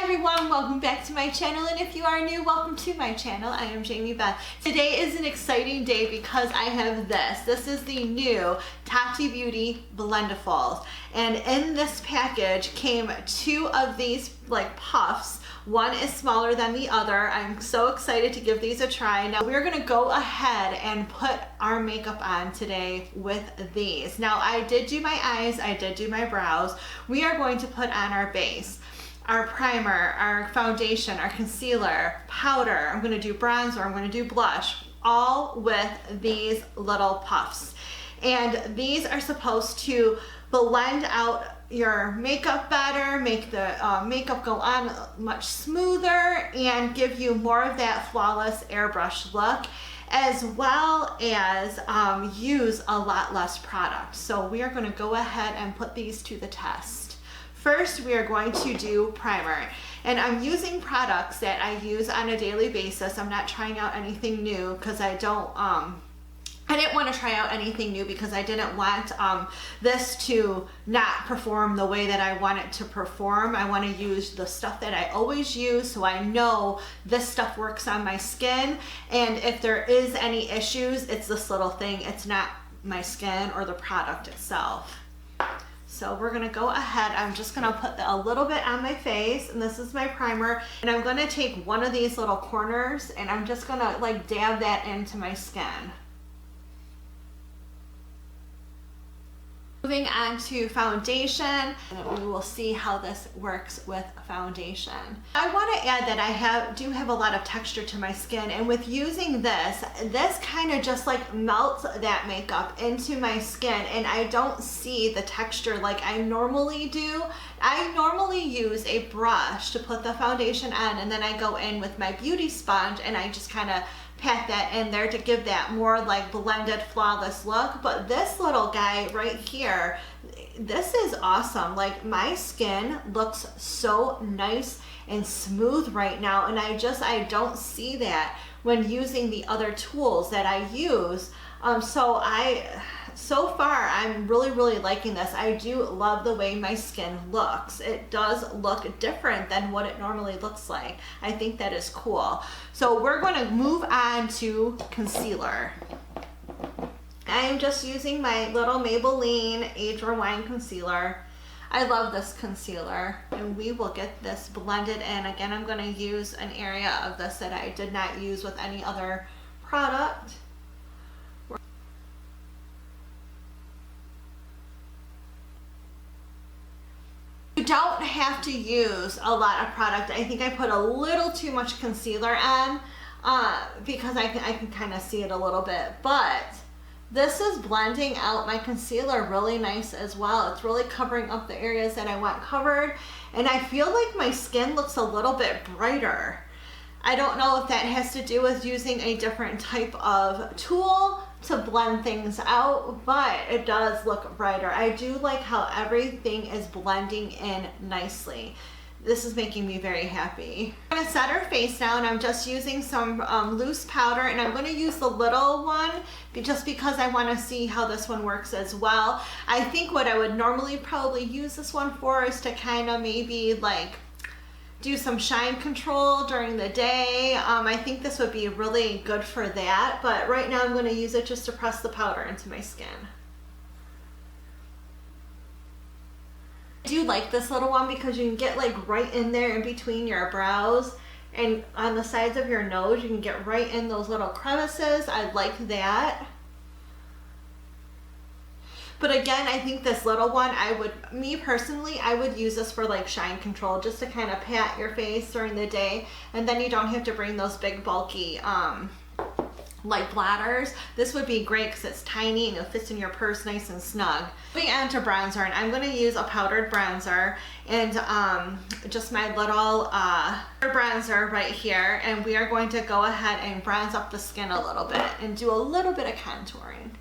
everyone, welcome back to my channel, and if you are new, welcome to my channel. I am Jamie Beth. Today is an exciting day because I have this. This is the new Tati Beauty Blendiful, and in this package came two of these like puffs. One is smaller than the other. I'm so excited to give these a try. Now we're gonna go ahead and put our makeup on today with these. Now I did do my eyes, I did do my brows. We are going to put on our base, our primer, our foundation, our concealer, powder. I'm gonna do bronzer, I'm gonna do blush, all with these little puffs. And these are supposed to blend out your makeup better, make the makeup go on much smoother, and give you more of that flawless airbrush look, as well as use a lot less product. So we are going to go ahead and put these to the test. First, we are going to do primer, and I'm using products that I use on a daily basis. I'm not trying out anything new because I didn't want to try out anything new because I didn't want this to not perform the way that I want it to perform. I want to use the stuff that I always use, so I know this stuff works on my skin, and if there is any issues, it's this little thing. It's not my skin or the product itself. So we're gonna go ahead, I'm just gonna put a little bit on my face, and this is my primer, and I'm gonna take one of these little corners and I'm just gonna like dab that into my skin. Moving on to foundation, and we will see how this works with foundation. I want to add that I do have a lot of texture to my skin, and with using this kind of just like melts that makeup into my skin, and I don't see the texture like I normally do. I normally use a brush to put the foundation on, and then I go in with my beauty sponge and I just kind of pat that in there to give that more like blended flawless look. But this little guy right here, this is awesome. Like my skin looks so nice and smooth right now, and I don't see that when using the other tools that I use. So far I'm really liking this. I do love the way my skin looks. It does look different than what it normally looks like. I think that is cool. So we're going to move on to concealer. I am just using my little Maybelline Age Rewind concealer. I love this concealer, and we will get this blended in. Again, I'm going to use an area of this that I did not use with any other product. You don't have to use a lot of product. I think I put a little too much concealer on because I can kind of see it a little bit, but this is blending out my concealer really nice as well. It's really covering up the areas that I want covered, and I feel like my skin looks a little bit brighter. I don't know if that has to do with using a different type of tool to blend things out, but it does look brighter. I do like how everything is blending in nicely. This is making me very happy. I'm gonna set her face down. I'm just using some loose powder, and I'm gonna use the little one just because I wanna see how this one works as well. I think what I would normally probably use this one for is to kind of maybe like do some shine control during the day. I think this would be really good for that, but right now I'm going to use it just to press the powder into my skin. I do like this little one because you can get like right in there in between your brows, and on the sides of your nose you can get right in those little crevices. I like that. But again, I think this little one, me personally, I would use this for like shine control, just to kind of pat your face during the day, and then you don't have to bring those big bulky like bladders. This would be great because it's tiny and it fits in your purse nice and snug. Moving on to bronzer, and I'm going to use a powdered bronzer, and just my little bronzer right here, and we are going to go ahead and bronze up the skin a little bit and do a little bit of contouring.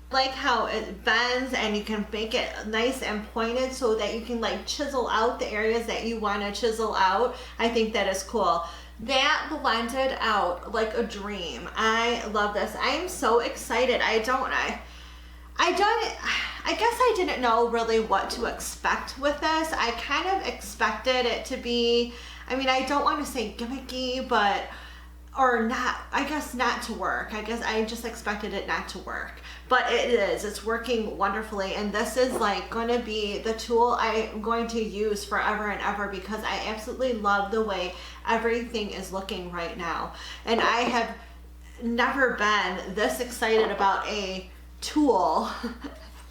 Like how it bends, and you can make it nice and pointed so that you can like chisel out the areas that you want to chisel out. I think that is cool. That blended out like a dream. I love this. I am so excited. I I guess I didn't know really what to expect with this. I kind of expected it to be, I mean, I don't want to say gimmicky, but, or not, I guess not to work. I guess I just expected it not to work, but it is. It's working wonderfully, and this is like going to be the tool I'm going to use forever and ever because I absolutely love the way everything is looking right now. And I have never been this excited about a tool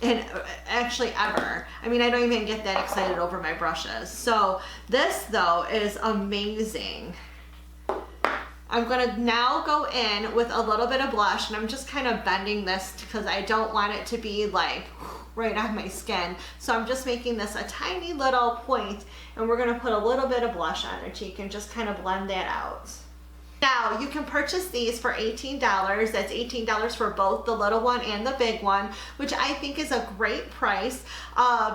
and actually ever. I mean, I don't even get that excited over my brushes. So this though is amazing. I'm gonna now go in with a little bit of blush, and I'm just kind of bending this because I don't want it to be like right on my skin. So I'm just making this a tiny little point, and we're gonna put a little bit of blush on her cheek and just kind of blend that out. Now, you can purchase these for $18. That's $18 for both the little one and the big one, which I think is a great price.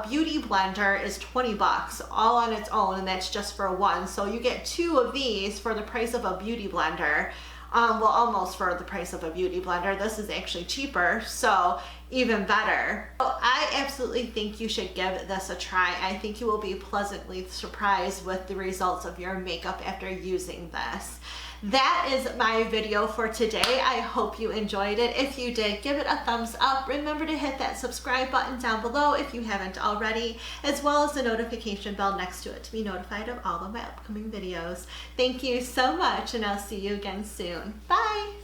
Beauty blender is 20 bucks all on its own, and that's just for one. So you get 2 of these for the price of a beauty blender. Well, almost for the price of a beauty blender. This is actually cheaper, so even better. So I absolutely think you should give this a try. I think you will be pleasantly surprised with the results of your makeup after using this. That is my video for today. I hope you enjoyed it. If you did, give it a thumbs up. Remember to hit that subscribe button down below if you haven't already, as well as the notification bell next to it to be notified of all of my upcoming videos. Thank you so much, and I'll see you again soon. Bye!